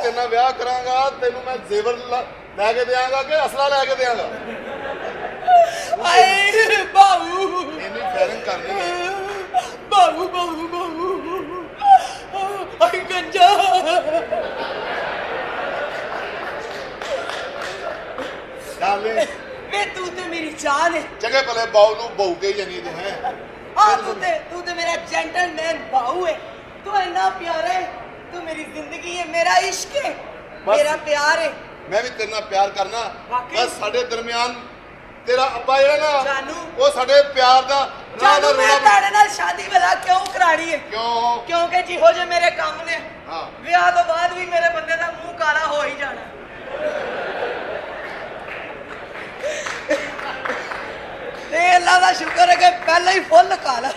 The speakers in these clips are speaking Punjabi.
तेरे नाल ब्याह करांगा तेनू मैं जेवर लैके देंगा कि असला लैके देंगा आए बाबू इन्नी फायरिंग करनी है बाबू बाबू बाबू आई गंजा डाले वे तू ते मेरी जान है चंगे भले बाऊ नू बहू के जनी तू है हाँ तू ते मेरा जेंटलमैन बाहू है तू इतना प्यारा है तू मेरी जिंदगी है मेरा इश्क है मेरा प्यार है मैं भी तेरे नाल प्यार करना वाकई? बस साडे दरमियान तेरा अब्बा जेड़ा ना जानू वो साडे प्यार दा जानू मैं ताड़े नाल शादी वाला क्यों करानी है क्यों क्योंकि जिहो जे मेरे काम ने हाँ ਵਿਆਹ ਤੋਂ ਬਾਅਦ ਵੀ ਮੇਰੇ ਬੰਦੇ ਦਾ ਮੂੰਹ ਕਾਲਾ ਹੋ ਹੀ ਜਾਣਾ ਤੇ ਅੱਲਾ ਦਾ ਸ਼ੁਕਰ ਹੈ ਕਿ ਪਹਿਲਾਂ ਹੀ ਫੁੱਲ ਕਾਲਾ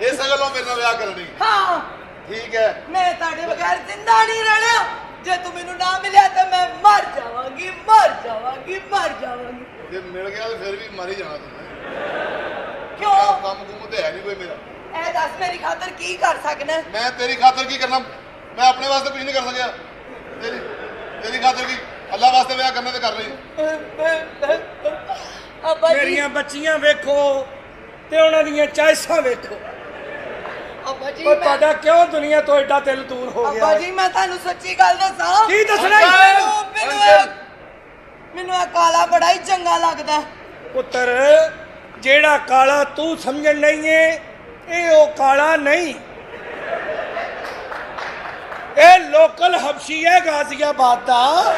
इस गलों मेरे नाल ब्याह करनी ਹਾਂ ठीक है ਮੈਂ ਤੁਹਾਡੇ ਬਗੈਰ ਜ਼ਿੰਦਾ ਨਹੀਂ ਰਹਿਣਾ ਜੇ ਤੂੰ ਮੈਨੂੰ ਨਾ ਮਿਲਿਆ ਤਾਂ ਮੈਂ ਮਰ ਜਾਵਾਂਗੀ ਮਰ ਜਾਵਾਂਗੀ ਮਰ ਜਾਵਾਂਗੀ ਜੇ ਮਿਲ ਗਿਆ ਤਾਂ ਫਿਰ ਵੀ ਮਰ ਹੀ ਜਾਣਾ ਤੂੰ ਕਿਉਂ ਕੰਮ ਕੁਮ ਤੇ ਹੈ ਨਹੀਂ ਕੋਈ ਮੇਰਾ ਇਹ ਦੱਸ ਮੇਰੀ ਖਾਤਰ ਕੀ ਕਰ ਸਕਣਾ मैं तेरी खातर की करना मैं अपने वास्ते कुछ नहीं कर सकिया तेरी खातर की अल्लाह वास्ते ब्याह करना तो कर ली ਅੱਬਾ ਜੀ ਮੇਰੀਆਂ ਬੱਚੀਆਂ ਵੇਖੋ ਤੇ ਉਹਨਾਂ ਦੀਆਂ ਚਾਇਸਾਂ ਵੇਖੋ ਅੱਬਾ ਜੀ ਉਹ ਤੁਹਾਡਾ ਕਿਉਂ ਦੁਨੀਆ ਤੋਂ ਐਡਾ ਦਿਲ ਦੂਰ ਹੋ ਗਿਆ ਅੱਬਾ ਜੀ ਮੈਂ ਤੁਹਾਨੂੰ ਸੱਚੀ ਗੱਲ ਦੱਸਾਂ ਕੀ ਦੱਸਣਾ ਈ? ਮੈਨੂੰ ਇਹ ਕਾਲਾ ਬੜਾ ਹੀ ਚੰਗਾ ਲੱਗਦਾ ਪੁੱਤਰ ਜਿਹੜਾ ਕਾਲਾ ਤੂੰ ਸਮਝਣ ਨਹੀਂ ਏ ਇਹ ਉਹ ਕਾਲਾ ਨਹੀਂ ਇਹ ਲੋਕਲ ਹਬਸ਼ੀ ਹੈ ਗਾਜ਼ੀਆਬਾਦ ਦਾ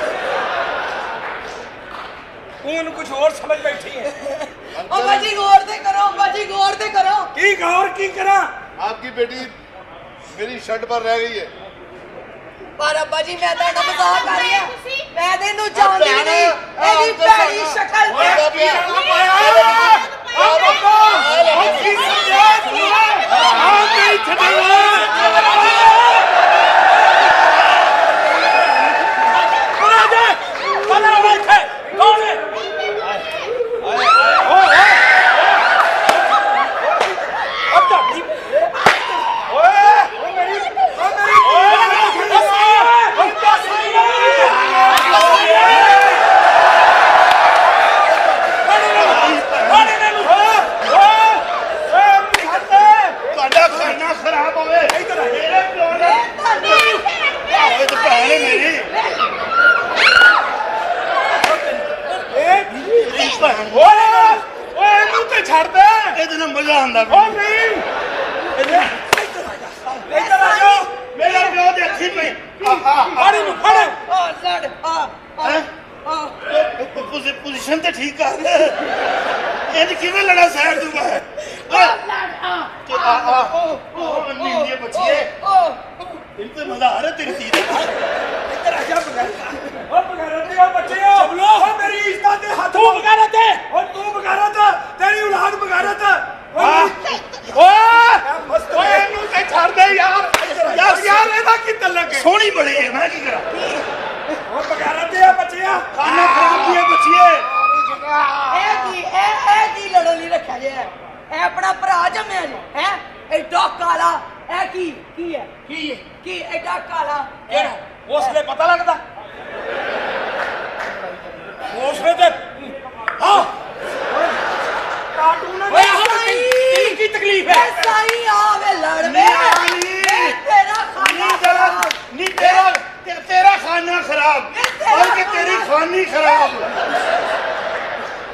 ਤੂੰ ਇਹਨੂੰ ਕੁਝ ਹੋਰ ਸਮਝ ਬੈਠੀ ਹੈ ਅੱਬਾ ਜੀ ਗੌਰ ਤੇ ਕਰੋ ਅੱਬਾ ਜੀ ਗੌਰ ਤੇ ਕਰੋ ਕੀ ਗੌਰ ਕੀ ਕਰਾਂ आपकी बेटी मेरी शर्ट पर रह गई है ਪਰ ਅੱਬਾ ਜੀ ਮੈਂ ਤੁਹਾਡਾ ਮਜ਼ਾਕ ਕਰ ਰਹੀ ਹਾਂ ਮੈਂ ਤੈਨੂੰ ਜਾਣਦੀ ਨਹੀਂ ਇਹਦੀ ਭੈੜੀ ਸ਼ਕਲ ਤੇ मजा आंदा मेरा प्यो दे अच्छी पे पोजीशन ते ठीक कर इंज किवें लड़ा सैर तू मैं नींदे बच्चिए इन पे मजा आ रहा तेरी सी ਇੱਧਰ ਆ ਜਾ ਬਗੈਰਤ ਦੇ ਬੱਚਿਓ ਚਬਲੋ ਮੇਰੀ ਇੱਜ਼ਤ ਦੇ ਹੱਥ ਤੂੰ ਬਗੈਰਤ ਹੈ ਓ ਤੂੰ ਬਗੈਰਤ ਤੇਰੀ ਔਲਾਦ ਬਗੈਰਤ ਓਏ ਇਹਨੂੰ ਤੇ ਛੱਡ ਦੇ ਯਾਰ ਯਾਰ ਇਹਦਾ ਕੀ ਤਲਕ ਹੈ सोहनी बड़ी है मैं की करा ਓ ਬਗੈਰਤ ਦੇ ਬੱਚਿਆ खाना खराब दिए बच्चिए ਇਹ ਕੀ ਲੜੋ ਲਈ ਰੱਖਿਆ ਜੇ ਇਹ ਆਪਣਾ ਭਰਾ ਜੰਮਿਆ ਜੀ ਹੈ ਐਡਾ ਕਾਲਾ ਇਹ ਕੀ ਹੈ ਕੀ ਐਡਾ ਕਾਲਾ ਕਿਹੜਾ ਉਸਲੇ ਪਤਾ ਲੱਗਦਾ ਉਸਲੇ ਤੇ ਹਾਂ ਕਾਰਟੂਨ ਓਏ ਕੀ ਤਕਲੀਫ ਹੈ ਐਸਾ ਹੀ ਆਵੇ ਲੜਵੇ ਤੇਰਾ ਖਾਨਾ नी तेरा खाना खराब बल्कि तेरी खानी खराब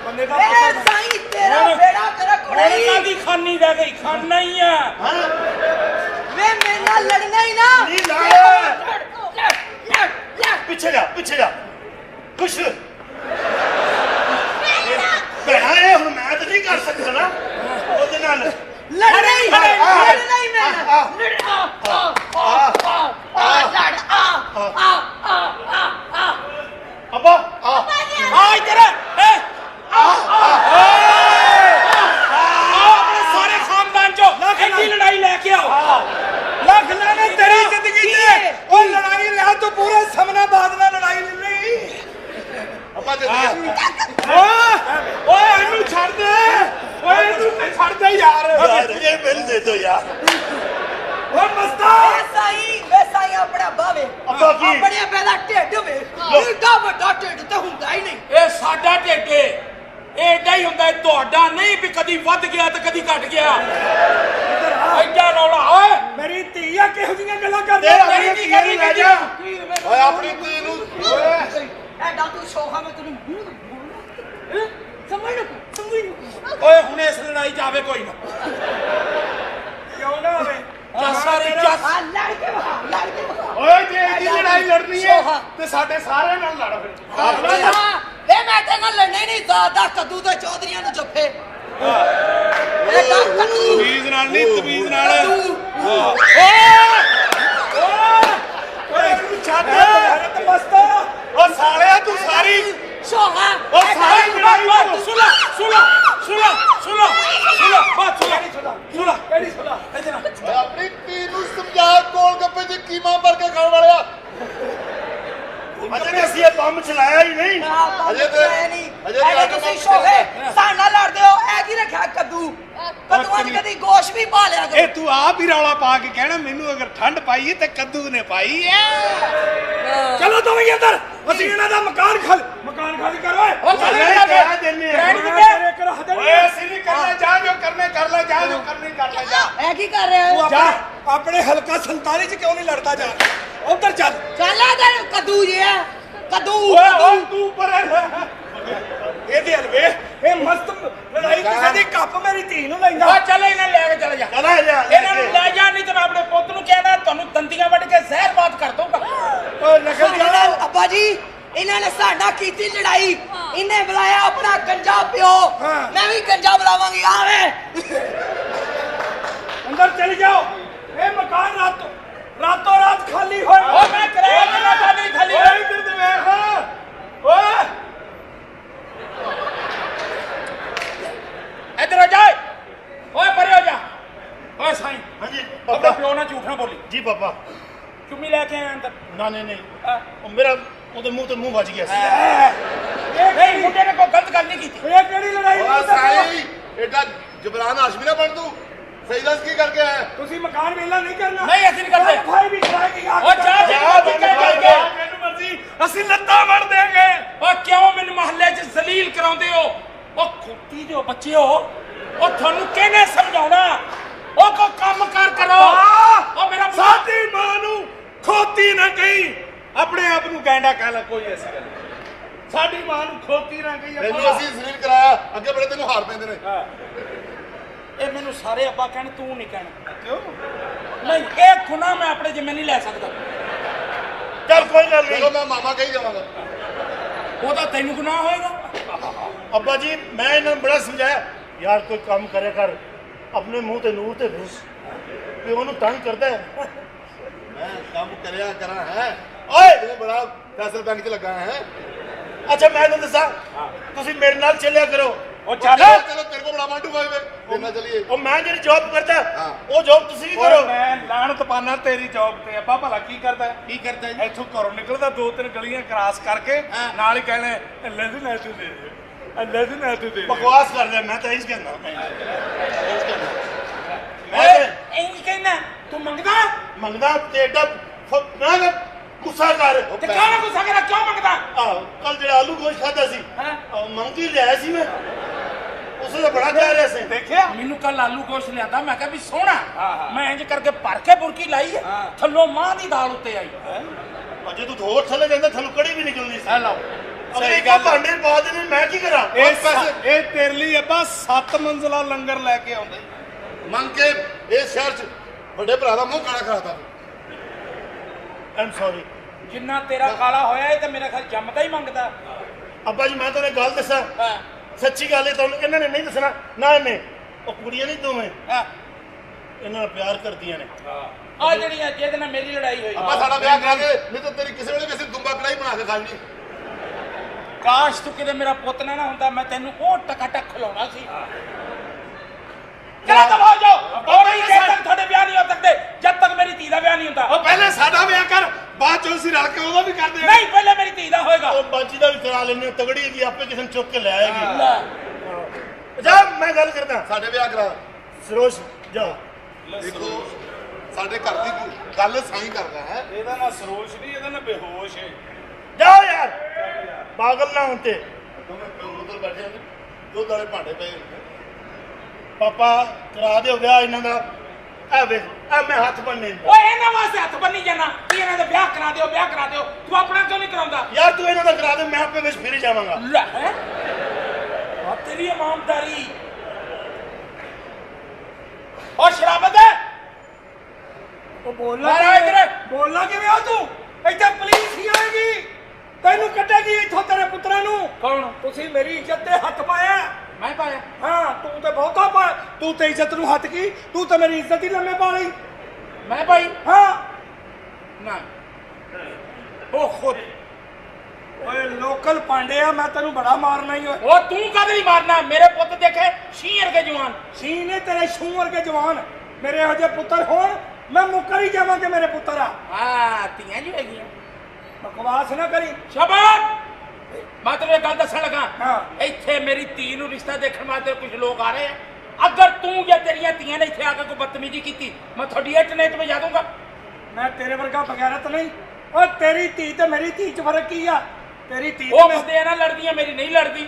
ਬੰਦੇ ਦਾ ਐਸਾ ਹੀ ਤੇਰਾ ਬੇੜਾ ਕਰ ਕੁੜਾਈ ਦੀ ਖਾਨੀ ਰਹਿ ਗਈ ਖਾਨਾ ਹੀ ਆ ਵੇ ਮੇਰੇ ਨਾਲ ਲੜਨਾ ਹੀ ਨਾ नी ला पीछे जा कुछ भैया ये हुण मैं तो नहीं कर सकता ना ओदे नाल लड़ना ही मैं अब्बा ਆ ਇੱਧਰ ਆਪਣੇ ਸਾਰੇ ਖਾਨਦਾਨ ਚੋਂ ਐਡੀ ਲੜਾਈ ਲੈ ਕੇ ਆਓ ਲੱਖ ਲਾਣੇ ਤੇਰੀ ਜ਼ਿੰਦਗੀ ਤੇ ਉਹ ਲੜਾਈ ਲਿਆ ਤੂੰ ਪੂਰੇ ਸਮਨਾਬਾਦ ਨਾਲ ਲੜਾਈ ਲੈ ਲਈ अब्बा दे ਓਏ ਇਹਨੂੰ ਛੱਡ ਦੇ ਓਏ ਇਹਨੂੰ ਤੇ ਛੱਡ ਦੇ ਯਾਰ ये मिल दे दो यार ਓ ਮਸਤਾ वैसा ही अपना बावे ਬਾਕੀ ਆਪਣੇ ਪੈਦਾ ਢਿੱਡ ਵੇ ਏਡਾ ਵੱਡਾ ਢਿੱਡ ਤੇ ਹੁੰਦਾ ਹੀ ਨਹੀਂ। ਇਹ ਸਾਡਾ ਢਿੱਡ ਏ, ਇਹ ਏਡਾ ਹੀ ਹੁੰਦਾ, ਤੁਹਾਡਾ ਨਹੀਂ ਵੀ ਕਦੀ ਵੱਧ ਗਿਆ ਤੇ ਕਦੀ ਘਟ ਗਿਆ। ਐਡਾ ਰੌਲਾ ਓਏ ਮੇਰੀ ਧੀ ਆ ਕਿਹੋ ਜਿਹੀਆਂ ਗੱਲਾਂ ਕਰਦੇ ਮੇਰੀ ਧੀ ਕਹਿੰਦੀ ਲੈ ਜਾ। ਓਏ ਆਪਣੀ ਧੀ ਨੂੰ ਐਡਾ ਤੂੰ ਸ਼ੋਖਾ ਮੈਂ ਤੈਨੂੰ ਸਮਝ ਨਾ ਓਏ ਹੁਣ ਇਸ ਲੜਾਈ ਚ ਆਵੇ ਕੋਈ ਨਾ। ਕਿਉਂ ਨਾ ਹੋਵੇ ਸਾਰੀ ਜੱਸ ਆ ਲੜ ਕੇ ਵਹਾ ਓਏ ਜੇ ਇਹਦੀ ਲੜਾਈ ਲੜਨੀ ਹੈ ਸੋਹਾ। ਤੇ ਸਾਡੇ ਸਾਰਿਆਂ ਨਾਲ ਲੜ ਫਿਰ ਵੇ ਮੈਂ ਤੇ ਨਾਲ ਲੜਨੇ ਨਹੀਂ ਜ਼ਾਦਾ ਕੱਦੂ ਤੇ ਚੌਧਰੀਆਂ ਨੂੰ ਜੱਫੇ ਇਹ ਤਾਂ ਕੱਦੂ ਤਮੀਜ਼ ਨਾਲ ਨਹੀਂ ਤਮੀਜ਼ ਨਾਲ ਓਏ ਤੂੰ ਛੱਡ ਹਰਤ ਮਸਤਾ ਓ ਸਾਲਿਆ ਤੂੰ ਸਾਰੀ ਸੋਹਾ ਓ ਸਾਰੀ ਲੜਾਈ ਬਾਤ ਸੁਲਾ ਸੁਲਾ ਸੁਲਾ ਸੁਲਾ ਸੁਲਾ ਬਾਤ ਸੁਲਾ ਸੁਲਾ ਕਿਹੜੀ ਸੁਲਾ ਇਧਰ ਓਏ ਆਪਣੀ ਧੀ ਨੂੰ ਸਮਝਾ ਕੋਲ ਗੱਪੇ ਚ ਕੀਮਾ ਭਰ ਕੇ ਖਾਣ ਵਾਲਿਆ ਅਜੇ ਅਸੀਂ ਇਹ ਬੰਬ ਚਲਾਇਆ ਹੀ ਨਹੀਂ ਅਜੇ ਤੇ- ਨਹੀਂ ਅਜੇ ਅਜੇ ਤੇ ਤੁਸੀਂ ਸ਼ੋਹੇ ਸਾਡੇ ਨਾਲ ਲੜਦੇ ਹੋ ਇਹ ਕੀ ਰੱਖਿਆ ਕੱਦੂ ਕੱਦੂਆਂ 'ਚ ਕਦੀ ਗੋਸ਼ ਵੀ ਪਾ ਲਿਆ ਇਹ ਕਰੋ ਤੂੰ ਆਪ ਹੀ ਰੌਲਾ ਪਾ ਕੇ ਕਹਿਣਾ ਮੈਨੂੰ ਅਗਰ ਠੰਡ ਪਾਈ ਤੇ ਕੱਦੂ ਨੇ ਪਾਈ ਐ। ਚਲੋ ਦੋਵੇਂ ਅੰਦਰ ਅਸੀਂ ਇਹਨਾਂ ਦਾ ਮਕਾਨ ਖਾਲੀ ਕਰੋ ਓਏ ਉਹ ਚੱਲ ਮੈਂ ਕਹਿ ਦਿੰਨੇ ਆ। ਓਏ ਅਸੀਂ ਨਹੀਂ ਕਰਨਾ, ਜਾ ਜੋ ਕਰਨੇ ਕਰ ਲੈ, ਜਾ ਜੋ ਕਰਨੀ ਕਰ ਲੈ, ਜਾ ਇਹ ਕੀ ਕਰ ਰਹੇ ਹੋ ਜਾ ਆਪਣੇ ਹਲਕਾ 47 ਚ ਕਿਉਂ ਨਹੀਂ ਲੜਦਾ ਜਾ ਉਧਰ ਚੱਲ ਚੱਲ ਇਧਰ ਕੱਦੂ ਜੇ ਆ ਕੱਦੂ ਓਏ ਓਏ ਤੂੰ ਪਰ ਇਹਦੇ ਹਲਵੇ ਇਹ ਮਸਤ ਲੜਾਈ ਕਿਸੇ ਦੀ ਕੱਪ ਮੇਰੀ ਧੀ ਨੂੰ ਲੈਂਦਾ ਓ ਚੱਲ ਇਹਨਾਂ ਲੈ ਕੇ ਚਲੇ ਜਾ। ਚਲਾ ਜਾ ਇਹਨਾਂ ਨੂੰ ਲੈ ਜਾ, ਨਹੀਂ ਤੇ ਮੈਂ ਆਪਣੇ ਪੁੱਤ ਨੂੰ ਕਹਿਣਾ ਤੁਹਾਨੂੰ ਦੰਦੀਆਂ ਵੱਢ ਕੇ ਜ਼ਹਿਰ ਬਾਤ ਕਰ ਦੂੰਗਾ। ਓਏ ਨਕਲ ਸਾਡੇ ਨਾਲ ਅੱਬਾ ਜੀ ਇਹਨਾਂ ਨੇ ਸਾਡਾ ਕੀਤੀ ਲੜਾਈ ਇਹਨੇ ਬੁਲਾਇਆ ਆਪਣਾ ਗੰਜਾ ਪਿਓ ਮੈਂ ਵੀ ਗੰਜਾ ਬੁਲਾਵਾਂਗੀ ਆਵੇ ਅੰਦਰ ਚਲੇ ਜਾਓ ਇਹ ਮਕਾਨ ਰਾਤੋਂ ਰਾਤ ਖਾਲੀ ਹੋਇਆ ਓ ਮੈਂ ਕਿਰਾਇਆ ਦੇਣਾ ਚਾਹਦੀ ਖਾਲੀ ਓਏ ਇੱਧਰ ਤੇ ਵੇਖ ਓਏ ਇੱਧਰ ਆ ਜਾ ਓਏ ਪਰੇ ਹੋ ਜਾ। ਓਏ ਸਾਈਂ ਹਾਂਜੀ ਆਪਣੇ ਪਿਓ ਨਾਲ ਝੂਠ ਨਾ ਬੋਲੀ। ਜੀ ਪਾਪਾ ਚੁੰਮੀ ਲੈ ਕੇ ਆਇਆ ਅੰਦਰ। ਨਾ ਨਹੀਂ ਉਹ ਮੇਰਾ ਉਹਦੇ ਮੂੰਹ ਤੇ ਮੂੰਹ ਵੱਜ ਗਿਆ ਸੀ ਨਹੀਂ ਮੁੰਡੇ ਨੇ ਕੋਈ ਗਲਤ ਗੱਲ ਨਹੀਂ ਕੀਤੀ। ਇਹ ਕਿਹੜੀ ਲੜਾਈ ਓ ਸਾਈ ਏਡਾ ਜਬਰਾਨ ਹਾਸ਼ਮੀ ਨਾ ਬਣ ਤੂੰ ਸਹੀ ਦੱਸ ਕੀ ਕਰਕੇ ਆਇਆ ਤੁਸੀਂ ਮਕਾਨ ਵੇਲਾ ਨਹੀਂ ਕਰਨਾ ਨਹੀਂ ਅਸੀਂ ਨਹੀਂ ਕਰਦੇ। ਭਾਈ ਵੀ ਖੜਾਏਗੀ ਆ ਓ ਜਾ ਮੈਨੂੰ ਮਰਜ਼ੀ ਅਸੀਂ ਲੱਤਾਂ ਵੜ ਦੇਂਗੇ ਓ ਕਿਉਂ ਮੈਨੂੰ ਮਹੱਲੇ 'ਚ ਜ਼ਲੀਲ ਕਰਾਉਂਦੇ ਹੋ? ਓ ਖੋਤੀ ਦੇ ਬੱਚੇ ਹੋ, ਓ ਤੁਹਾਨੂੰ ਕਿਹਨੇ ਸਮਝਾਉਣਾ? ਓ ਕੋ ਕੰਮ ਕਰੋ। ਓ ਮੇਰਾ ਸਾਡੀ ਮਾਂ ਨੂੰ ਖੋਤੀ ਨਾ ਕਹੀ ਆਪਣੇ ਆਪ ਨੂੰ ਗੈਂਡਾ ਕਹਿ ਲੈ ਕੋਈ ਐਸੀ ਗੱਲ ਨਹੀਂ। ਸਾਡੀ ਮਾਂ ਨੂੰ ਖੋਤੀ ਨਾ ਕਹੀ ਤੈਨੂੰ ਅਸੀਂ ਜ਼ਲੀਲ ਕਰਾਇਆ ਅੱਗੇ ਬੜੇ ਤੈਨੂੰ ਹਾਰ ਪੈਂਦੇ ਨੇ ਇਹ ਮੈਨੂੰ ਸਾਰੇ ਅੱਬਾ ਕਹਿਣ, ਤੂੰ ਨਹੀਂ ਕਹਿਣਾ। ਕਿਉਂ ਨਹੀਂ? ਇਹ ਗੁਨਾਹ ਮੈਂ ਆਪਣੇ ਜਿੰਮੇ ਨਹੀਂ ਲੈ ਸਕਦਾ। ਚੱਲ ਕੋਈ ਗੱਲ ਚਲੋ ਮੈਂ ਮਾਮਾ ਕਹੀ ਜਾਵਾਂਗਾ ਉਹਦਾ ਤੈਨੂੰ ਗੁਨਾਹ ਹੋਏਗਾ। ਅੱਬਾ ਜੀ ਮੈਂ ਇਹਨਾਂ ਨੂੰ ਬੜਾ ਸਮਝਾਇਆ ਯਾਰ ਕੋਈ ਕੰਮ ਕਰਿਆ ਕਰ ਆਪਣੇ ਮੂੰਹ ਤੇ ਨੂਰ ਤੇ ਘੁਸ ਵੀ ਉਹਨੂੰ ਤੰਗ ਕਰਦਾ ਹੈ ਮੈਂ ਕੰਮ ਕਰਿਆ ਕਰਾਂ ਹੈ ਓਏ ਤੂੰ ਬੜਾ ਫੈਸਲ ਬੈਂਕ 'ਚ ਲੱਗਾ ਹੈ ਅੱਛਾ ਮੈਂ ਤੁਹਾਨੂੰ ਦੱਸਾਂ ਤੁਸੀਂ ਮੇਰੇ ਨਾਲ ਚੱਲਿਆ ਕਰੋ ਉਹ ਚੱਲ ਚਲੋ ਤੇਰੇ ਕੋਲ ਬੜਾ ਮਾਂਡੂ ਭਾਈ ਵੇ ਤੇਰੇ ਨਾਲ ਚੱਲੀਏ ਉਹ ਮੈਂ ਜਿਹੜੀ ਜੌਬ ਕਰਦਾ ਹਾਂ। ਉਹ ਜੌਬ ਤੁਸੀਂ ਵੀ ਓਏ ਕਰੋ ਮੈਂ ਲਾਣਤ ਪਾਣਾ ਤੇਰੀ ਜੌਬ ਤੇ ਅੱਬਾ ਭਲਾ ਕੀ ਕਰਦਾ ਜੀ? ਇੱਥੋਂ ਘਰੋਂ ਨਿਕਲਦਾ 2-3 ਗਲੀਆਂ ਕ੍ਰਾਸ ਕਰਕੇ ਨਾਲ ਹੀ ਕਹਿਣਾ ਅੱਲਾ ਦੀ ਨਾ ਤੂੰ ਦੇ ਅੱਲਾ ਦੀ ਨਾ ਤੂੰ ਦੇ ਬਕਵਾਸ ਕਰਦਾ ਮੈਂ ਤਾਂ ਇੰਜ ਕਹਿੰਦਾ ਓਏ ਇੰਜ ਕਹਿਣਾ ਤੂੰ ਮੰਗਦਾ ਮੰਗਦਾ ਤੇ ਏਡਾ ਨਾ ਗੁੱਸਾ ਕਰ ਤੇ ਕਿਉਂ ਨਾ ਗੁੱਸਾ ਕਰਾ? ਕਿਉਂ ਮੰਗਦਾ? ਕੱਲ ਜਿਹੜਾ ਆਲੂ ਗੋਸ਼ ਖਾਦਾ ਸੀ ਹਾਂ। ਮੰਗੀ ਲਿਆਇਆ ਸੀ ਮੈਂ ਉਸ ਦਾ ਬੜਾ ਕਹਿ ਰਿਹਾ ਸੀ ਦੇਖਿਆ ਮੈਨੂੰ ਕੱਲ ਆਲੂ ਗੋਸ਼ਤ ਲਿਆਂਦਾ, ਮੈਂ ਕਿਹਾ ਵੀ ਸੋਹਣਾ। ਮੈਂ ਇੰਜ ਕਰਕੇ ਭਰ ਕੇ ਬੁਰਕੀ ਲਾਈ ਥੱਲੋਂ ਮਾਂ ਦੀ ਦਾਲ ਉੱਤੇ ਆਈ। ਅਜੇ ਤੂੰ ਹੋਰ ਥੱਲੇ ਜਾਂਦਾ ਥੱਲੋਂ ਕੜੀ ਵੀ ਨਿਕਲਣੀ ਸੀ ਆ ਲਓ ਸਹੀ ਗੱਲ ਭਾਂਡੇ ਪਾ ਦੇਣੇ ਮੈਂ ਕੀ ਕਰਾਂ ਇਹ ਤੇਰੇ ਲਈ ਅੱਬਾ 7 ਮੰਜ਼ਲਾ ਲੰਗਰ ਲੈ ਕੇ ਆਉਂਦਾ ਮੰਗ ਕੇ ਇਸ ਸ਼ਹਿਰ 'ਚ ਵੱਡੇ ਭਰਾ ਦਾ ਮੂੰਹ ਕਾਲਾ ਕਰਾਤਾ ਆਮ ਸੌਰੀ ਜਿੰਨਾ ਤੇਰਾ ਕਾਲਾ ਹੋਇਆ ਇਹ ਤਾਂ ਮੇਰਾ ਖਿਆਲ ਜੰਮਦਾ ਹੀ ਮੰਗਦਾ। ਅੱਬਾ ਜੀ ਮੈਂ ਤੁਹਾਨੂੰ ਗੱਲ ਦੱਸਾਂ ਹਾਂ ਸੱਚੀ ਗੱਲ ਹੈ ਤੁਹਾਨੂੰ ਇਹਨਾਂ ਨੇ ਨਹੀਂ ਦੱਸਣਾ ਨਾ ਇਹਨੇ ਉਹ ਕੁੜੀਆਂ ਨਹੀਂ ਦੋਵੇਂ ਹਾਂ ਇਹਨਾਂ ਨਾਲ ਪਿਆਰ ਕਰਦੀਆਂ ਨੇ ਆ ਜਿਹੜੀਆਂ ਜਿਹਦੇ ਨਾਲ ਮੇਰੀ ਲੜਾਈ ਹੋਈ। ਆਪਾਂ ਸਾਡਾ ਵਿਆਹ ਕਰਾ ਕੇ ਨਹੀਂ ਤਾਂ ਤੇਰੀ ਕਿਸੇ ਵੇਲੇ ਵੀ ਅਸੀਂ ਦੁੰਬਾ ਕੜਾਈ ਬਣਾ ਕੇ ਖਾਣੀ ਕਾਸ਼ ਤੂੰ ਕਿਤੇ ਮੇਰਾ ਪੁੱਤ ਨਾ ਹੁੰਦਾ, ਮੈਂ ਤੈਨੂੰ ਉਹ ਟਕਾਟਕ ਖਿਲਾਉਣਾ ਸੀ। ਚਲਾ ਦਬ ਹੋ ਜਾਓ। ਉਹ ਨਹੀਂ ਜਦ ਤੱਕ ਤੁਹਾਡੇ ਵਿਆਹ ਨਹੀਂ ਹੋ ਸਕਦੇ, ਜਦ ਤੱਕ ਮੇਰੀ ਧੀ ਦਾ ਵਿਆਹ ਨਹੀਂ ਹੁੰਦਾ। ਉਹ ਪਹਿਲੇ ਸਾਡਾ ਵਿਆਹ ਕਰ, ਬਾਅਦ ਚੋਂ ਅਸੀਂ ਰਲ ਕੇ ਉਹਦਾ ਵੀ ਕਰਦੇ ਨਹੀਂ ਪਹਿਲੇ ਮੇਰੀ ਧੀ ਦਾ ਹੋਏਗਾ। ਉਹ ਬਾਜੀ ਦਾ ਵੀ ਕਰਾ ਲੈਣੇ ਤਗੜੀ ਹੈਗੀ ਆਪੇ ਕਿਸੇ ਨੂੰ ਚੁੱਕ ਕੇ ਲੈ ਆਏਗੀ ਲੈ। ਜਾ ਮੈਂ ਗੱਲ ਕਰਦਾ ਸਾਡੇ ਵਿਆਹ ਕਰਾ ਸਰੋਸ਼ ਜਾ ਦੇਖੋ ਸਾਡੇ ਘਰ ਦੀ ਗੱਲ ਸਾਈ ਕਰਦਾ ਹੈ। ਇਹਦਾ ਨਾਂ ਸਰੋਸ਼ ਨਹੀਂ, ਇਹਦਾ ਨਾਂ ਬੇਹੋਸ਼ ਹੈ। ਜਾ ਯਾਰ ਪਾਗਲ ਨਾ ਹੁੰਦੇ। ਦੋਵੇਂ ਉਧਰ ਬੈਠੇ ਨੇ, ਦੁੱਧ ਵਾਲੇ ਭਾਂਡੇ ਪਏ ਨੇ। ਪਾਪਾ ਕਰਾ ਦਿਓ ਵਿਆਹ ਇਹਨਾਂ ਦਾ। ਆ ਵੇਖ ਆ ਮੈਂ ਹੱਥ ਬੰਨੇ ਓਏ ਇਹਨਾਂ ਵਾਸਤੇ ਹੱਥ ਬੰਨੀ ਜਾਣਾ ਕਿ ਇਹਨਾਂ ਦਾ ਵਿਆਹ ਕਰਾ ਦਿਓ, ਵਿਆਹ ਕਰਾ ਦਿਓ। ਤੂੰ ਆਪਣਾ ਕਿਉਂ ਨਹੀਂ ਕਰਾਉਂਦਾ? ਯਾਰ ਤੂੰ ਇਹਨਾਂ ਦਾ ਕਰਾ ਦੇ, ਮੈਂ ਆਪੇ ਵਿੱਚ ਫਿਰ ਜਾਵਾਂਗਾ। ਲੈ ਹੈ ਆ ਤੇਰੀ ਇਮਾਨਦਾਰੀ। ਓ ਸ਼ਰਾਬਤ ਹੈ ਉਹ ਮਾਰਾ ਇੱਧਰ। ਬੋਲਣਾ ਕਿਵੇਂ ਹੋ ਤੂੰ? ਇੱਥੇ ਪੁਲਿਸ ਹੀ ਆਏਗੀ, ਤੈਨੂੰ ਕੱਢੇਗੀ ਇੱਥੋਂ ਤੇਰੇ ਪੁੱਤਰਾਂ ਨੂੰ। ਕੌਣ? ਤੁਸੀਂ ਮੇਰੀ ਇੱਜ਼ਤ ਤੇ ਹੱਥ ਪਾਇਆ। ਮੈਂ ਪਾਇਆ? ਹਾਂ ਤੂੰ ਤੇ ਬਹੁਤਾ ਪਾ, ਤੂੰ ਤੇ ਇੱਜ਼ਤ ਨੂੰ ਹੱਥ ਕੀ, ਤੂੰ ਤੇ ਮੇਰੀ ਇੱਜ਼ਤ ਹੀ ਲੰਮੇ ਪਾ ਲਈ। ਮੈਂ ਭਾਈ ਹਾਂ ਨਾ ਉਹ ਖੁਦ। ਓਏ ਲੋਕਲ ਪਾਂਡੇ ਆ, ਮੈਂ ਤੈਨੂੰ ਬੜਾ ਮਾਰਨਾ ਹੀ ਓਏ। ਉਹ ਤੂੰ ਕਦੇ ਨਹੀਂ ਮਾਰਨਾ। ਮੇਰੇ ਪੁੱਤ ਦੇਖੇ ਸ਼ੀਰ ਕੇ ਜਵਾਨ। ਸੀ ਨੇ ਤੇਰੇ ਛੂ ਵਰਗੇ ਜਵਾਨ, ਮੇਰੇ ਇਹੋ ਜਿਹੇ ਪੁੱਤਰ ਹੋਣ ਮੈਂ ਮੁੱਕਰ ਹੀ ਜਾਵਾਂ ਕਿ ਮੇਰੇ ਪੁੱਤਰ ਆ। ਹਾਂ ਧੀਆਂ ਜੀ ਹੈਗੀਆਂ। ਬਕਵਾਸ ਨਾ ਕਰੀ। ਸ਼ਾਬਾਸ਼। ਮੈਂ ਤੈਨੂੰ ਇੱਕ ਗੱਲ ਦੱਸਣ ਲੱਗਾ। ਹਾਂ। ਇੱਥੇ ਮੇਰੀ ਧੀ ਨੂੰ ਰਿਸ਼ਤਾ ਦੇਖਣ ਵਾਸਤੇ ਕੁਝ ਲੋਕ ਆ ਰਹੇ ਆ। ਅਗਰ ਤੂੰ ਜਾਂ ਤੇਰੀਆਂ ਧੀਆਂ ਨੇ ਇੱਥੇ ਆ ਕੇ ਕੋਈ ਬਦਤਮੀਜ਼ੀ ਕੀਤੀ, ਮੈਂ ਤੁਹਾਡੀ ਇੰਟਰਨੈਟ ਵਜਾ ਦੂੰਗਾ। ਮੈਂ ਤੇਰੇ ਵਰਗਾ ਬਗੈਰਤ ਨਹੀਂ। ਓਏ ਤੇਰੀ ਧੀ ਤੇ ਮੇਰੀ ਧੀ ਚ ਫਰਕ ਕੀ ਆ? ਤੇਰੀ ਧੀ ਉਹ ਤੇ ਬੰਦੇ ਨਾਲ ਲੜਦੀਆਂ, ਮੇਰੀ ਨਹੀਂ ਲੜਦੀ।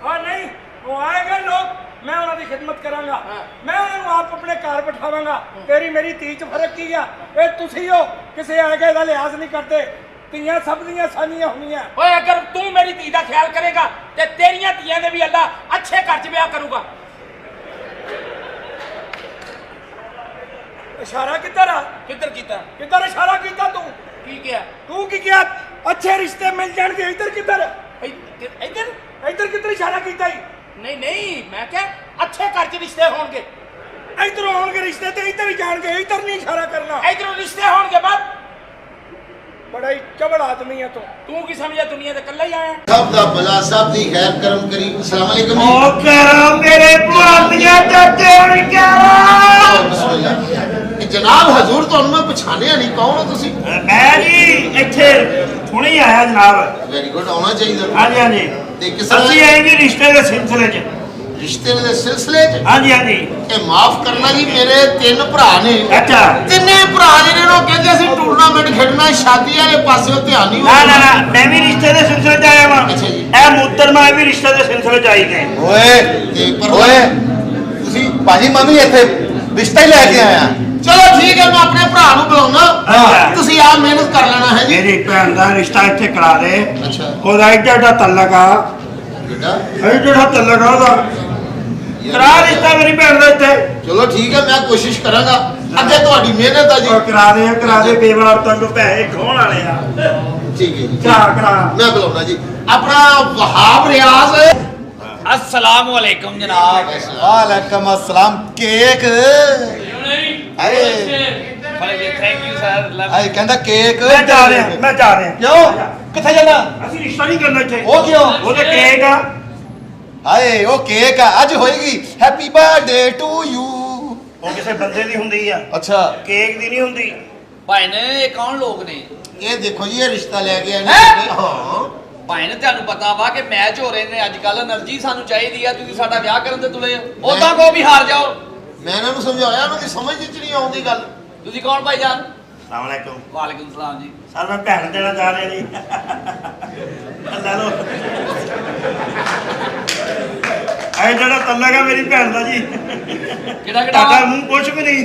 ਹਾਂ ਨਹੀਂ, ਉਹ ਆਏਗਾ ਲੋਕ, ਮੈਂ ਉਹਨਾਂ ਦੀ ਖਿਦਮਤ ਕਰਾਂਗਾ। ਹਾਂ। ਮੈਂ ਉਹਨਾਂ ਨੂੰ ਆਪ ਆਪਣੇ ਘਰ ਬਿਠਾਵਾਂਗਾ। ਤੇਰੀ ਮੇਰੀ ਧੀ ਚ ਫਰਕ ਕੀ ਆ? ਇਹ ਤੁਸੀਂ ਹੋ ਕਿਸੇ ਆਗੇ ਦਾ ਲਿਹਾਜ਼ ਨਹੀਂ ਕਰਦੇ। ਧੀਆਂ ਸਭ ਦੀਆਂ ਸਾਂਝੀਆਂ ਹੁੰਦੀਆਂ। ਓਏ ਅਗਰ ਤੂੰ ਮੇਰੀ ਧੀ ਦਾ ਖਿਆਲ ਕਰੇਗਾ ਤੇ ਤੇਰੀਆਂ ਧੀਆਂ ਦੇ ਵੀ ਅੱਲਾ ਅੱਛੇ ਘਰ 'ਚ ਵਿਆਹ ਕਰੂਗਾ। ਇਸ਼ਾਰਾ ਕਿੱਧਰ ਆ? ਕਿੱਧਰ ਕੀਤਾ? ਕਿੱਧਰ ਇਸ਼ਾਰਾ ਕੀਤਾ ਤੂੰ? ਕੀ ਕਿਹਾ? ਤੂੰ ਕੀ ਕਿਹਾ? ਅੱਛੇ ਰਿਸ਼ਤੇ ਮਿਲ ਜਾਣਗੇ। ਇੱਧਰ ਕਿੱਧਰ? ਇੱਧਰ? ਇੱਧਰ ਕਿੱਧਰ ਇਸ਼ਾਰਾ ਕੀਤਾ ਹੀ? ਨਹੀਂ ਨਹੀਂ, ਮੈਂ ਕਿਹਾ ਅੱਛੇ ਘਰ 'ਚ ਰਿਸ਼ਤੇ ਹੋਣਗੇ। ਇੱਧਰੋਂ ਆਉਣਗੇ ਰਿਸ਼ਤੇ ਤੇ ਇੱਧਰ ਹੀ ਜਾਣਗੇ। ਇੱਧਰ ਨਹੀਂ ਇਸ਼ਾਰਾ ਕਰਨਾ। ਇੱਧਰੋਂ ਰਿਸ਼ਤੇ ਹੋਣਗੇ ਬਾਅਦ। ਬੜਾ ਹੀ ਚਵਲ ਆਦਮੀ ਹੈ ਤੂੰ। ਤੂੰ ਕੀ ਸਮਝਿਆ ਦੁਨੀਆ ਤੇ ਇਕੱਲਾ ਹੀ ਆਇਆ? ਸਭ ਦਾ ਭਲਾ, ਸਭ ਦੀ ਖੈਰ ਕਰਮ ਕਰੀ। ਅਸਲਾਮ ਅਲੈਕੁਮ ਜੀ। ਉਹ ਕਰਾਂ ਮੇਰੇ ਭਾਂਦੀਆਂ ਚਾਚੇ ਹੁਣ ਇਹ ਜਨਾਬ ਹਜ਼ੂਰ, ਤੁਹਾਨੂੰ ਮੈਂ ਪਛਾਣਿਆ ਨਹੀਂ, ਕੌਣ ਹੋ ਤੁਸੀਂ? ਮੈਂ ਜੀ ਇੱਥੇ ਹੁਣੇ ਹੀ ਆਇਆ ਜਨਾਬ। ਵੈਰੀ ਗੁੱਡ, ਆਉਣਾ ਚਾਹੀਦਾ। ਹਾਂਜੀ ਹਾਂਜੀ, ਤੇ ਕਿਸ ਅਸੀਂ ਤਰ੍ਹਾਂ ਆਏ ਜੀ ਰਿਸ਼ਤੇ ਦੇ ਸਿਲਸਿਲੇ 'ਚ। ਰਿਸ਼ਤੇ ਦੇ ਸਿਲਸਿਲੇ 'ਚ? ਹਾਂਜੀ ਹਾਂਜੀ। ਇਹ ਮਾਫ ਕਰਨਾ ਜੀ, ਮੇਰੇ 3 ਭਰਾ ਨੇ। ਅੱਛਾ। ਤਿੰਨੇ ਭਰਾ ਜਿਹੜੇ ਨੇ ਉਹ ਕਹਿੰਦੇ ਅਸੀਂ ਟੂਰਨਾਮੈਂਟ ਖੇਡਣਾ, ਸ਼ਾਦੀ ਵਾਲੇ ਪਾਸੇ ਧਿਆਨ ਨਹੀਂ ਨਾ ਨਾ ਨਾ, ਮੈਂ ਵੀ ਰਿਸ਼ਤੇ ਦੇ ਸਿਲਸਿਲੇ 'ਚ ਆਇਆ ਵਾਂ। ਅੱਛਾ ਜੀ। ਇਹ ਮੁਹੱਤਰਮਾ ਵੀ ਰਿਸ਼ਤੇ ਦੇ ਸਿਲਸਿਲੇ 'ਚ ਆਈ ਗਏ। ਓਏ ਤੁਸੀਂ ਭਾਜੀ ਮੈਂ ਵੀ ਇੱਥੇ ਰਿਸ਼ਤਾ ਹੀ ਲੈ ਕੇ ਆਇਆ। ਚਲੋ ਠੀਕ ਹੈ, ਮੈਂ ਆਪਣੇ ਭਰਾ ਨੂੰ ਬੁਲਾਉਣਾ, ਹਾਂ। ਤੁਸੀਂ ਆਪ ਮਿਹਨਤ ਕਰ ਲੈਣਾ ਹੈ ਜੀ। ਮੇਰੀ ਭੈਣ ਦਾ ਰਿਸ਼ਤਾ ਇੱਥੇ ਕਰਾ ਦੇ। ਅੱਛਾ ਉਹਦਾ ਐਡਾ ਤਲਕ ਆ, ਬੇਟਾ, ਐਡਾ ਤਲਕ ਆ ਉਹਦਾ। ਕਰਾ ਰਿਸ਼ਤਾ ਮੇਰੀ ਭੈਣ ਦਾ ਇੱਥੇ। ਚਲੋ ਠੀਕ ਹੈ, ਮੈਂ ਕੋਸ਼ਿਸ਼ ਕਰਾਂਗਾ। ਅੱਗੇ ਤੁਹਾਡੀ ਮਿਹਨਤ ਆ ਜੀ। ਉਹ ਕਰਾ ਦੇ ਬੇਵਾਰ ਤੰਗ ਪੈਸੇ ਖੋਣ ਵਾਲੇ ਆ। ਠੀਕ ਹੈ ਜੀ, ਕਰਾ। ਮੈਂ ਬੁਲਾਉਣਾ ਜੀ ਆਪਣਾ ਵਹਾਬ ਰਿਆਜ਼। अस्सलाम वालेकुम जनाब। वालेकुम अस्सलाम। केक अरे थैंक यू सर। अरे कहंदा केक ਮੈਂ ਜਾ ਰਿਹਾ। क्यों किथे जाना? ਅਸੀਂ ਰਿਸ਼ਤਾ ਨਹੀਂ ਕਰਨਾ ਇੱਥੇ। ਉਹ ਕਿਉਂ? ਉਹਦੇ ਕੇਕ ਆ। हाय ओ केक आज होएगी। Happy birthday to you. ਉਹ ਕਿਸੇ ਬੰਦੇ ਦੀ ਹੁੰਦੀ ਆ, अच्छा ਕੇਕ ਦੀ ਨਹੀਂ ਹੁੰਦੀ। भाई ने ये कौन लोग ने? ਇਹ ਦੇਖੋ ਜੀ, ਇਹ ਰਿਸ਼ਤਾ ਲੈ ਕੇ ਆਏ ਨੇ। ਹੈਂ? ਹਾਂ ਭਾਈ ਨੇ ਤੁਹਾਨੂੰ ਪਤਾ ਵਾ ਕਿ ਮੈਚ ਹੋ ਰਹੇ ਨੇ ਅੱਜ ਕੱਲ, એનર્ਜੀ ਸਾਨੂੰ ਚਾਹੀਦੀ ਆ। ਤੁਸੀਂ ਸਾਡਾ ਵਿਆਹ ਕਰਨ ਤੇ ਤੁਲੇ ਹੋ, ਉਦਾਂ ਕੋ ਵੀ ਹਾਰ ਜਾਓ। ਮੈਂ ਇਹਨਾਂ ਨੂੰ ਸਮਝਾਇਆ, ਉਹਨਾਂ ਦੀ ਸਮਝ ਵਿੱਚ ਨਹੀਂ ਆਉਂਦੀ ਗੱਲ। ਤੁਸੀਂ ਕੌਣ ਭਾਈ ਜਾਨ? ਸਲਾਮ ਅਲੈਕੁਮ। ਵਾਲੇਕੁਮ ਸਲਾਮ ਜੀ। ਸਾਡਾ ਭੈਣ ਦੇਣਾ ਜਾ ਰਹੇ ਜੀ। ਅੱਲਾ ਲੋ ਆਏ ਜਿਹੜਾ ਤਲਕ ਆ ਮੇਰੀ ਭੈਣ ਦਾ ਜੀ। ਕਿਹੜਾ ਤੁਹਾਡਾ ਕਿਹੜਾ? ਮੂੰਹ ਕੁਛ ਵੀ ਨਹੀਂ।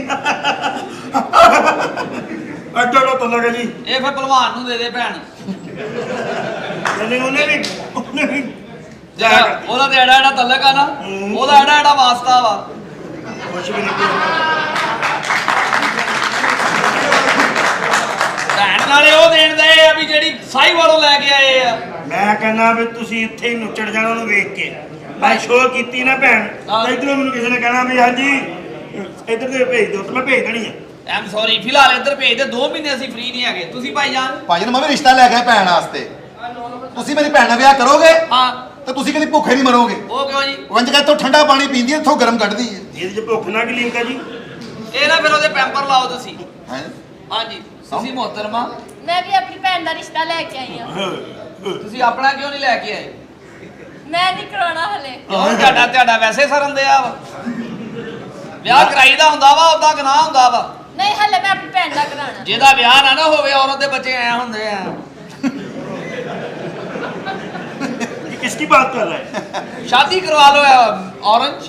ਅੱਡਾ ਤਲਕ ਹੈ ਜੀ। ਇਹ ਫਿਰ ਭਲਵਾਨ ਨੂੰ ਦੇ ਦੇ ਭੈਣ। ਉਹਨੇ ਵੀ ਜਿਹੜਾ ਉਹਦਾ ਤੇ ਐਡਾ ਤਲਕ ਆ ਨਾ, ਉਹਦਾ ਐਡਾ ਵਾਸਤਾ ਵਾ। ਕੁਛ ਵੀ ਨਹੀਂ। ਭੈਣ ਨਾਲੇ ਉਹ ਦੇਣ ਦੇ ਆ ਵੀ ਜਿਹੜੀ ਸਾਈ ਵਾਲੋਂ ਲੈ ਕੇ ਆਏ ਆ। ਮੈਂ ਕਹਿੰਦਾ ਵੀ ਤੁਸੀਂ ਇੱਥੇ ਹੀ ਨੁੱਚੜ ਜਾਣਾ ਉਹਨੂੰ ਵੇਖ ਕੇ। ਮੈਂ ਸ਼ੋਅ ਕੀਤੀ ਨਾ ਭੈਣ, ਤਾਂ ਇੱਧਰੋਂ ਮੈਨੂੰ ਕਿਸੇ ਨੇ ਕਹਿਣਾ ਵੀ ਹਾਂਜੀ ਇੱਧਰ ਦੇ ਭੇਜ ਦਿਓ, ਤੇ ਮੈਂ ਭੇਜ ਦੇਣੀ ਆ। ਐਮ ਸੌਰੀ, ਫਿਲਹਾਲ ਇੱਧਰ ਭੇਜ ਦੇ। 2 ਮਹੀਨੇ ਅਸੀਂ ਫ੍ਰੀ ਨਹੀਂ ਹੈਗੇ। ਤੁਸੀਂ ਭਾਈ ਜਾਨ? ਭਾਜੀ ਮੈਂ ਵੀ ਰਿਸ਼ਤਾ ਲੈ ਕੇ ਆਇਆ ਭੈਣ ਵਾਸਤੇ। ਤੁਸੀਂ ਮੇਰੀ ਭੈਣ ਨਾਲ ਵਿਆਹ ਕਰੋਗੇ ਹਾਂ। ਤੇ ਤੁਸੀਂ ਕਦੀ ਭੁੱਖੇ ਨਹੀਂ ਮਰੋਗੇ। ਉਹ ਕਿਉਂ ਜੀ? ਉਹ ਇੰਜ ਕਹਿੰਦੇ ਤੋਂ ਠੰਡਾ ਪਾਣੀ ਪੀਂਦੀ ਹੈ, ਇੱਥੋਂ ਗਰਮ ਕੱਢਦੀ ਹੈ। ਇਹਦੇ ਚ ਭੁੱਖ ਨਾ ਕੀ ਲਿੰਕ ਆ ਜੀ? ਇਹ ਨਾ ਫਿਰ ਉਹਦੇ ਪੈਂਪਰ ਲਾਓ ਤੁਸੀਂ। ਹੈਂ? ਹਾਂਜੀ ਤੁਸੀਂ ਮੁਹਤਰਮਾ, ਮੈਂ ਵੀ ਆਪਣੀ ਭੈਣ ਦਾ ਰਿਸ਼ਤਾ ਲੈ ਕੇ ਆਈ ਹਾਂ। ਤੁਸੀਂ ਆਪਣਾ ਕਿਉਂ ਨਹੀਂ ਲੈ ਕੇ ਆਏ? ਮੈਂ ਨਹੀਂ ਕਰਾਉਣਾ ਹਲੇ। ਕਿਉਂ? ਤੁਹਾਡਾ ਵੈਸੇ ਸਰਨ ਦਿਆ ਵਾ। ਵਿਆਹ ਕਰਾਈਦਾ ਹੁੰਦਾ ਵਾ, ਉਦਾਂ ਗੁਨਾਹ ਹੁੰਦਾ ਵਾ। ਨਹੀਂ ਹਲੇ ਮੈਂ ਆਪਣੀ ਭੈਣ ਦਾ ਕਰਾਉਣਾ ਜਿਹਦਾ ਵਿਆਹ ਨਾ ਹੋਵੇ ਔਰਤ ਦੇ ਬੱਚੇ ਐ ਹੁੰਦੇ ਆ। ये किसकी बात कर रहा है? ਸ਼ਾਦੀ ਕਰਵਾ ਲਓ ਔਰੰਜ।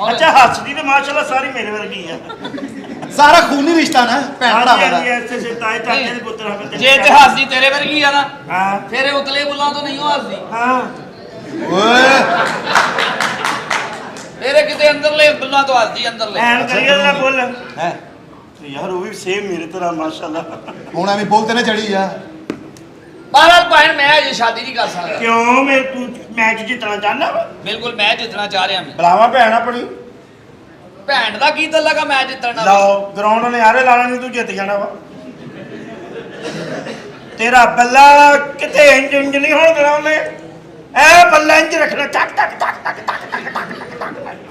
अच्छा हंसदी तो माशाल्लाह सारी मेरे वर्गी है। ਸਾਰਾ ਖੂਨੀ ਰਿਸ਼ਤਾ ਨਾ ਭੈਣ हाँ ਭਰਾਵਾਂ जी, ਦਾ। हाँ जी, ऐसे से ताए चाचे दे पुत्र हमें ਜੇ ਇਤਿਹਾਸ ਦੀ ਤੇਰੇ ਵਰਗੀ ਆ ਨਾ हाँ ਫਿਰ ਇਹ ਉਤਲੇ ਬੁੱਲਾਂ ਤੋਂ ਨਹੀਂ ਹੱਸਦੀ। हाँ ਓਏ ਤੇਰੇ ਕਿਤੇ ਅੰਦਰਲੇ ਬੁੱਲਾਂ ਤੋਂ ਹੱਸਦੀ ਅੰਦਰਲੇ। ऐन करिए ना बोल ਹੈ तो यार वो भी सेम मेरी तरह माशाल्लाह। ਹੁਣ ਐਵੇਂ ਬੋਲਤੇ ਨਾ ਚੜੀ ਆ। ਬਹਰਾਲ ਭੈਣ ਮੈਂ ਅਜੇ ਸ਼ਾਦੀ ਨਹੀਂ ਕਰ ਸਕਦਾ। क्यों मैं तू मैच जितना चाहना वा? ਬਿਲਕੁਲ ਮੈਂ ਜਿੱਤਣਾ ਚਾਹ ਰਿਹਾ ਮੈਂ। बुलावा भैन अपनी ਭੈਣ ਦਾ ਕੀ ਤਾਂ ਲਗਾ ਮੈਂ ਜਿੱਤਣਾ। लाओ ग्राउंड ने यारे लाना नहीं तू जित जाना वा। तेरा बल्ला किते इंज इंज नहीं होना ग्राउंड ने ए बल्ला इंज रखना टक टक टक टक टक टक टक।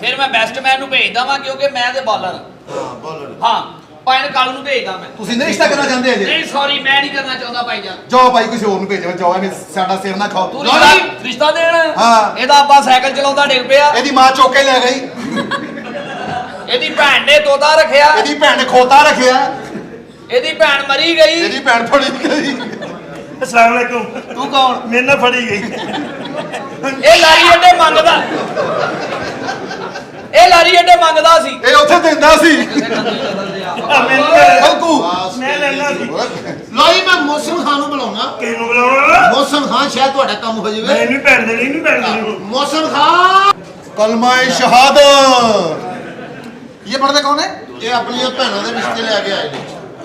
ਫਿਰ ਮੈਂ ਬੈਸਟਮੈਨ ਨੂੰ ਭੇਜਦਾ ਵਾਂ ਕਿਉਂਕਿ ਮੈਂ ਤੇ ਬਾਲਰ ਹਾਂ। ਭੈਣ ਕਾਲੂ ਨੂੰ ਭੇਜਦਾ ਮੈਂ। ਤੁਸੀਂ ਨਹੀਂ ਰਿਸ਼ਤਾ ਕਰਨਾ ਚਾਹੁੰਦੇ ਅਜੇ? ਨਹੀਂ ਸੌਰੀ ਮੈਂ ਨਹੀਂ ਕਰਨਾ ਚਾਹੁੰਦਾ ਭਾਈਜਾਨ। ਜਾਓ ਭਾਈ ਕਿਸੇ ਹੋਰ ਨੂੰ ਭੇਜੋ, ਜਾਓ ਐਵੇਂ ਸਾਡਾ ਸਿਰ ਨਾ ਖਾਓ। ਤੂੰ ਰਿਸ਼ਤਾ ਦੇਣ? ਹਾਂ। ਇਹਦਾ ਅੱਬਾ ਸਾਈਕਲ ਚਲਾਉਂਦਾ ਡਿੱਗ ਪਿਆ। ਇਹਦੀ ਮਾਂ ਚੁੱਕ ਕੇ ਲੈ ਗਈ, ਇਹਦੀ ਭੈਣ ਨੇ ਤੋਤਾ ਰੱਖਿਆ। ਇਹਦੀ ਭੈਣ ਨੇ ਖੋਤਾ ਰੱਖਿਆ, ਇਹਦੀ ਭੈਣ ਮਰੀ ਗਈ। ਇਹਦੀ ਭੈਣ ਫੜੀ ਗਈ। अस्सलाम वालेकुम। ਤੂੰ ਕੌਣ? मेरे ना फड़ी गई। ਇਹ ਲਾਰੀ ਅੱਡੇ ਮੰਗਦਾ। ਇਹ ਲਾਰੀ ਅੱਡੇ ਮੰਗਦਾ ਸੀ। ਇਹ ਉੱਥੇ ਦਿੰਦਾ ਸੀ। ਅੰਕੂ मैं लेना सी। ਲੋਈ ਮੈਂ ਮੌਸਮ ਖਾਨ ਨੂੰ ਬੁਲਾਉਣਾ। किनु बुलावा? ਮੌਸਮ ਖਾਨ ਸ਼ਾਇਦ ਤੁਹਾਡਾ ਕੰਮ ਹੋ ਜਾਵੇ। नहीं नहीं पहन दे नहीं पहन दे। ਮੌਸਮ ਖਾਨ कलमा शहादत। ये पर्दे कौन है? ਇਹ ਆਪਣੀਆਂ ਭੈਣਾਂ ਦੇ ਰਿਸ਼ਤੇ ਲੈ ਕੇ ਆਏ ਨੇ।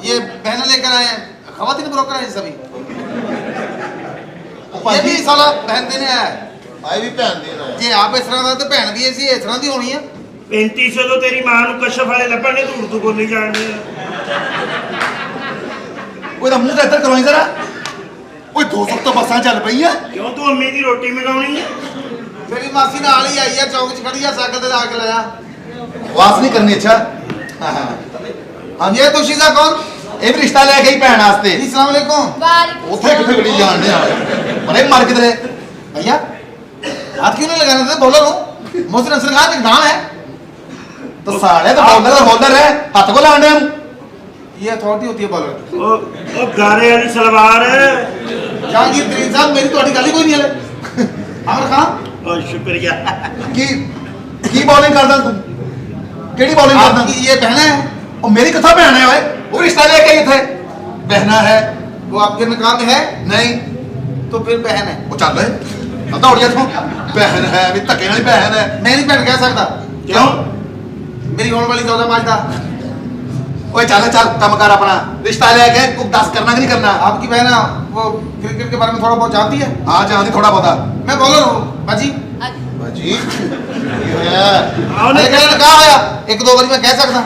ये बहन लेकर आए हैं, खवातीन ब्रोकर हैं सभी। ये भी साला बहन देने आया है। ਭਾਈ ਵੀ ਭੈਣ ਦੇ ਨਾਲ। जे आप इस तरह का तो भैन भी ऐसी इस तरह की होनी है। 3500 तो तेरी मां ਨੂੰ ਕਸ਼ਫ ਵਾਲੇ ਲੱਭਣ ਨੇ ਧੂੜ ਤੋਂ ਬੋਲੀ ਜਾਣਦੇ ਆ। ਉਹਦਾ ਮੂੰਹ ਤਾਂ ਇੱਧਰ ਕਰਵਾਈ ਜ਼ਰਾ। ਓਏ 200 ਤਾਂ ਬੱਸਾਂ ਚੱਲ ਪਈਆਂ। ਕਿਉਂ ਤੂੰ ਅੰਮੀ ਦੀ ਰੋਟੀ ਮੰਗਾਉਣੀ ਹੈ? मेरी मासी नाल ही आई है, चौक च खड़ी है, साइकिल ते आके लाया। ਆਵਾਜ਼ ਨਹੀਂ ਕਰਨੀ। ਅੱਛਾ हाँ ये तुशीजा कौन? ਇਹ ਵੀ ਰਿਸ਼ਤਾ ਲੈ ਗਈ ਭੈਣ ਵਾਸਤੇ। जी सलाम अलैकुम। ਵਾਲੇਕੁਮ ਉੱਥੇ ਕਿੱਥੇ ਗੜੀ ਜਾਣਦੇ ਆ ਮਰੇ ਮਰ ਕਿਧਰੇ। भैया हाथ क्यों नहीं लगाने देते? बोलो नो। मोहसिन अंसर खान एक नाम है। ਤਾਂ ਸਾਲੇ ਤਾਂ ਬੋਲਰ ਹੈ, ਹੱਥ ਕੋ ਲਾਣ ਨੂੰ। ये अथॉरिटी होती है बॉलर। ਉਹ ਗਾਰੇ ਵਾਲੀ ਸਲਵਾਰ। जहांगीर तरीन साहब मेरी तो गाली कोई नहीं है। आमिर खान ਓ ਸ਼ੁਕਰੀਆ। ਕੀ ਬੋਲਿੰਗ ਕਰਦਾ ਤੂੰ? ਕਿਹੜੀ ਬੋਲਿੰਗ ਕਰਦਾ? आपकी ये बहन है? ਉਹ ਮੇਰੀ ਕਿੱਥੋਂ ਭੈਣ ਹੈ ਓਏ? ਉਹ ਰਿਸ਼ਤਾ ਲੈ ਕੇ ਆਈ ਇੱਥੇ। ਬਹਿਨਾ ਹੈ वो आपके निकाह में है? ਨਹੀਂ। तो फिर बहन है। ਉਹ ਚੱਲ ਅੱਧਾ ਉੜ ਗਿਆ ਤੂੰ। ਬਹਿਨ ਹੈ ਵੀ ਧੱਕੇ ਨਾਲ ਹੀ ਬਹਿਨ ਹੈ। मैं नहीं बहन कह सकता। ਕਿਉਂ? मेरी होने वाली चौदह मार्च ਓਏ ਚੱਲ ਚੱਲ ਕੰਮ ਕਰ ਆਪਣਾ। ਰਿਸ਼ਤਾ ਲੈ ਕੇ ਕੁਝ ਦੱਸ ਕਰਨਾ ਕਿ ਨਹੀਂ ਕਰਨਾ? आपकी बहन है, वो क्रिकेट के बारे में थोड़ा बहुत जानती है। ਹਾਂ ਜਾਣਦੀ ਥੋੜਾ ਬਹੁਤਾ। मैं बॉलर हूँ बाजी। ਬਾਜੀ ਕੀ ਹੋਇਆ? ਆਉਣੇ अरे कहने कहा होया एक दो बारी मैं कह सकता।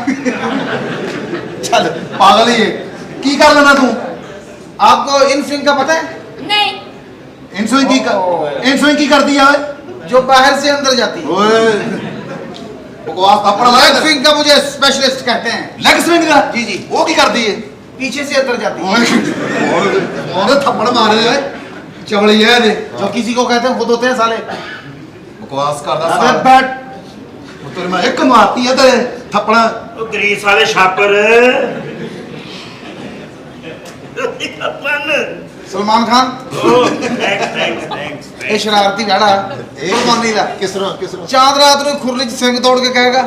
ਚੱਲ ਪਾਗਲ ਹੀ ਹੈ। ਕੀ ਕਰ ਲੈਣਾ ਤੂੰ? आपको इन स्विंग का पता है? ਨਹੀਂ ਇਨਸੂਇੰਗ ਕੀ ਕਰਦੀ ਆ ਓਏ? जो बाहर से अंदर जाती है। ਓਏ ਬਕਵਾਸ ਥੱਪੜ लेग ਮਾਰ। स्विंग का मुझे स्पेशलिस्ट कहते हैं। ਲੈਗ ਸਵਿੰਗ ਦਾ? जी जी। ਉਹ ਕੀ ਕਰਦੀ ਹੈ? पीछे से अंदर जाती है। ਓਏ ਉਹਨੇ ਥੱਪੜ ਮਾਰੇ ਓਏ। ਚਵਲੀ ਹੈ ਇਹਦੇ। जो किसी को कहते हैं खुद होते हैं साले। ਬਕਵਾਸ ਕਰਦਾ अबे ਸਾਲ। बैट। ਉਹ ਤੇਰੇ ਮੈਂ ਇੱਕ ਮਾਰਤੀ ਹੈ ਤੇ ਥੱਪੜਾ। ਉਹ ਗਰੀਸ ਵਾਲੇ ਛਾਪਰ। सलमान खान ਥੈਂਕਸ। ये शरारती बैड़ा कुर्बानी दा। ਕਿਸ ਤਰ੍ਹਾਂ चांद रात ਨੂੰ खुरली च सिंग तोड़ के कहेगा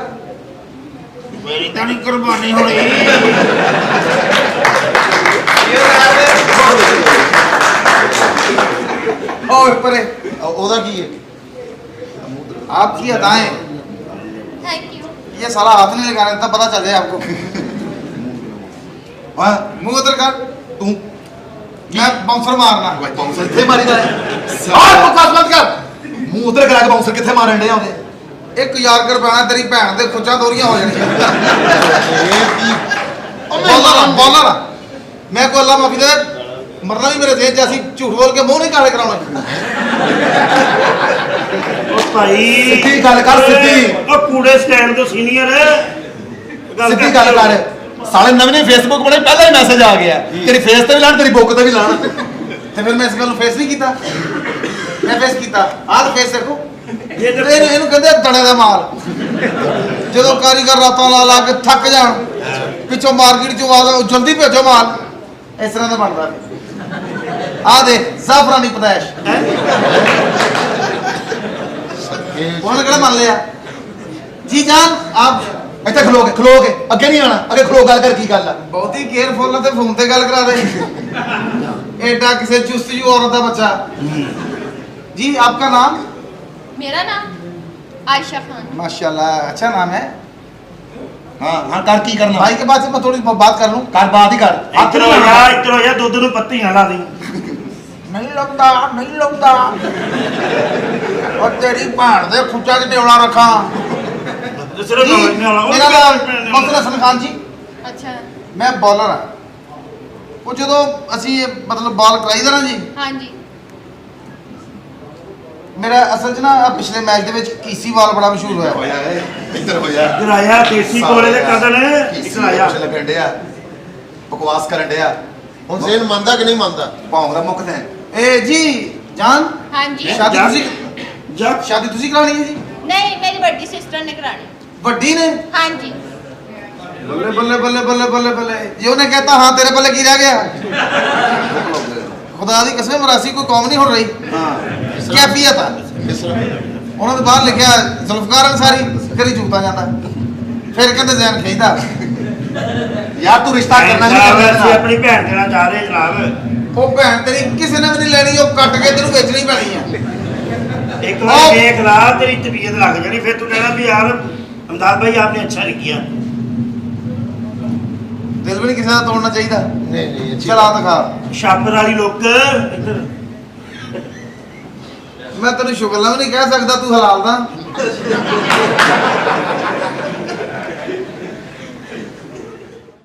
ਮੇਰੀ ਤਾਂ ਨਹੀਂ ਕੁਰਬਾਨੀ ਹੋਣੀ। और परे ਉਹਦਾ ਕੀ ਹੈ? आपकी अदाएं। ਥੈਂਕ ਯੂ ये साला हाथ नहीं लगाने देता, पता चल जाए आपको। ਹਾਂ मुंह उधर कर। ਤੂੰ मैं बाउंसर मारना। ਓਏ ਬਾਉਂਸਰ ਕਿੱਥੇ ਮਾਰੀਦਾ ਹੈ? ਓਏ ਬਕਵਾਸ ਬੰਦ ਕਰ। ਮੂੰਹ ਉਧਰ ਕਰਾ ਕੇ ਬਾਉਂਸਰ ਕਿੱਥੇ ਮਾਰਨ ਡੇ ਆਉਂਦੇ? एक यारकर पैना तेरी भैन दे खुचा दोरियां हो जानियां। बॉलर मैं को अल्लाह माफी दे, मरना भी मेरे जेब जैसी झूठ बोल के मुंह नहीं काले कराउणे। ਉਹ ਭਾਈ ਸਿੱਧੀ ਗੱਲ ਕਰ, ਸਿੱਧੀ। ਉਹ ਕੂੜੇ ਸਟੈਂਡ ਤੋਂ ਸੀਨੀਅਰ। ਸਿੱਧੀ ਗੱਲ ਕਰ। ਸਾਲੇ ਨਵੇਂ ਨਵੇਂ ਫੇਸਬੁੱਕ ਬਣੇ ਪਹਿਲਾਂ ਹੀ ਮੈਸੇਜ ਆ ਗਿਆ। ਤੇਰੀ ਫੇਸ ਤੇ ਵੀ ਲਾਣ, ਤੇਰੀ ਬੁੱਕ ਤੇ ਵੀ ਲਾਣ। ਤੇ ਫਿਰ ਮੈਂ ਇਸ ਗੱਲ ਨੂੰ ਫੇਸ ਨਹੀਂ ਕੀਤਾ। ਮੈਂ ਫੇਸ ਕੀਤਾ। ਆਹ ਫੇਸ ਦੇਖੋ। ਇਹ ਇਹਨੂੰ ਕਹਿੰਦੇ ਆ ਦੜੇ ਦਾ ਮਾਲ। ਜਦੋਂ ਕਾਰੀਗਰ ਰਾਤਾਂ ਲਾ ਕੇ ਥੱਕ ਜਾਣ ਪਿੱਛੋਂ ਮਾਰਕੀਟ ਚੋਂ ਆਵਾਜ਼ ਜਲਦੀ ਭੇਜੋ ਮਾਲ ਇਸ ਤਰ੍ਹਾਂ ਦਾ ਬਣਦਾ ਆ ਦੇ ਜ਼ਾਫਰਾਨੀ ਪਦਾਇਸ਼ ਉਹਨੇ ਕਿਹੜਾ ਮੰਨ ਲਿਆ ਜੀ ਜਾਨ ਆਪ ਇੱਥੇ ਖਲੋ ਕੇ ਅੱਗੇ ਨਹੀਂ ਆਣਾ ਅੱਗੇ ਖਲੋ ਗੱਲ ਕਰ ਕੀ ਗੱਲ ਆ ਬਹੁਤੀ ਕੇਅਰਫੁਲ ਤੇ ਫੋਨ ਤੇ ਗੱਲ ਕਰਾ ਦੇ ਐਡਾ ਕਿਸੇ ਚੁਸਤਜੂ औरत ਦਾ ਬੱਚਾ जी आपका नाम मेरा नाम आयशा खान। माशाल्लाह अच्छा नाम है हाँ हाँ कर की करना भाई के पास से मैं थोड़ी बात कर लूं कर बात ही कर ਇੱਧਰ ਹੋ ਜਾ ਦੁੱਧ ਨੂੰ ਪੱਤੀ ਨਾ ਲਾ ਦੇ नहीं लगता और तेरी भाड़ दे खुचा च न्योला रखा ਦੂਸਰੇ जी ਨਾਲ ਵਾਲਾ मेरा नाम मोहम्मद हसन खान जी अच्छा मैं बॉलर हाँ वो जो असी मतलब बॉल कराई ना जी हाँ जी मेरा असल च ना पिछले मैच दे विच कीसी वाल बड़ा मशहूर होया ਹੋਇਆ ਏ ਇੱਧਰ ਹੋਇਆ ਗਰਾਇਆ ਦੇਸੀ ਕੋਲੇ ਦੇ ਕਦਨ ਨਿਕਲਾਇਆ ਕੁਛ ਲੱਗਣ ਡਿਆ ਬਕਵਾਸ ਕਰਨ ਡਿਆ ਹੁਣ ਜ਼ੇਨ ਮੰਨਦਾ ਕਿ ਨਹੀਂ ਮੰਨਦਾ ਭੌਂਗ ਦਾ ਮੁੱਕਦਾ ए जी जान हाँ जी शादी जा- तुसी ਜਾ शादी तुसी करानी है जी नहीं मेरी बड़ी सिस्टर ने करानी। वड्डी ने हाँ जी बल्ले बल्ले बल्ले बल्ले बल्ले बल्ले ये उन्हें कहता हाँ तेरे बल्ले की रह गया खुदा दी कसम मरासी कोई कौम नहीं हो रही कैफियत है ਕਿਸ ਤਰ੍ਹਾਂ ਉਹਨਾਂ ਦੇ ਬਾਹਰ ਲਿਖਿਆ ਜ਼ੁਲਫਕਾਰ ਅੰਸਾਰੀ ਕਰੀ ਝੂਠਾ ਜਾਂਦਾ ਫਿਰ ਕਹਿੰਦੇ ਜ਼ੈਨ ਖਿੱਚਦਾ ਯਾਰ ਤੂੰ ਰਿਸ਼ਤਾ ਕਰਨਾ ਨਹੀਂ ਅਸੀਂ ਕਰਨਾ ਆਪਣੀ ਭੈਣ ਦੇਣਾ ਚਾਹ ਰਹੇ ਜਨਾਬ ਉਹ ਭੈਣ ਤੇਰੀ ਕਿਸੇ ਨੇ ਵੀ ਨਹੀਂ ਲੈਣੀ ਉਹ ਕੱਟ ਕੇ ਤੈਨੂੰ ਵੇਚਣੀ ਪੈਣੀ ਆ ਇੱਕ ਵਾਰ ਦੇਖ ਲਾ ਤੇਰੀ ਤਬੀਅਤ ਲੱਗ ਜਾਣੀ ਫਿਰ ਤੂੰ ਕਹਿਣਾ ਵੀ ਯਾਰ ਅਮਦਾਦ ਭਾਈ ਆਪਨੇ ਅੱਛਾ नहीं किया ਦਿਲ ਵੀ ਨਹੀਂ ਕਿਸੇ ਦਾ ਤੋੜਨਾ ਚਾਹੀਦਾ ਨਹੀਂ ਨਹੀਂ ਅੱਛੀ ਚਲ ਆ ਦਿਖਾ ਛਾਪਰ ਵਾਲੀ ਲੋਕ ਇੱਧਰ ਮੈਂ ਤੈਨੂੰ ਸ਼ੁਗਲਾ ਵੀ ਨਹੀਂ ਕਹਿ ਸਕਦਾ ਤੂੰ ਹਲਾਲ ਦਾ